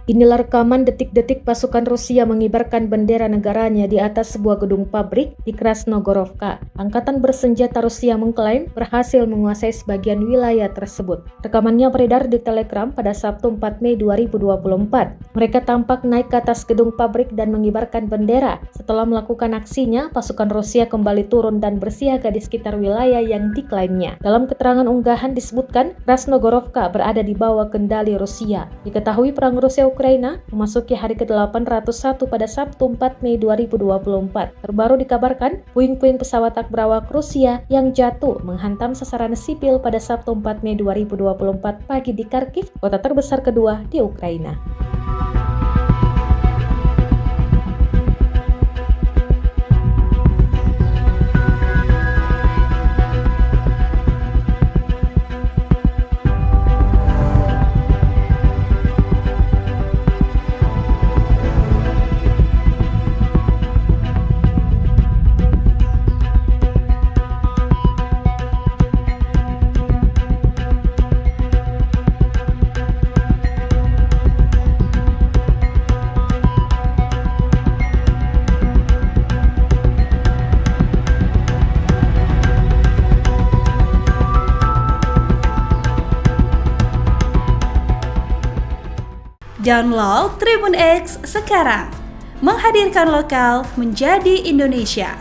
Inilah rekaman detik-detik pasukan Rusia mengibarkan bendera negaranya di atas sebuah gedung pabrik di Krasnogorovka. Angkatan bersenjata Rusia mengklaim berhasil menguasai sebagian wilayah tersebut. Rekamannya beredar di Telegram pada Sabtu 4 Mei 2024. Mereka tampak naik ke atas gedung pabrik dan mengibarkan bendera. Setelah melakukan aksinya, pasukan Rusia kembali turun dan bersiaga di sekitar wilayah yang diklaimnya. Dalam keterangan unggahan disebutkan, Krasnogorovka berada di bawah kendali Rusia. Diketahui perang Rusia Ukraina memasuki hari ke-801 pada Sabtu 4 Mei 2024. Terbaru dikabarkan, puing-puing pesawat tak berawak Rusia yang jatuh menghantam sasaran sipil pada Sabtu 4 Mei 2024 pagi di Kharkiv, kota terbesar kedua di Ukraina. Download Tribun X sekarang, menghadirkan lokal menjadi Indonesia.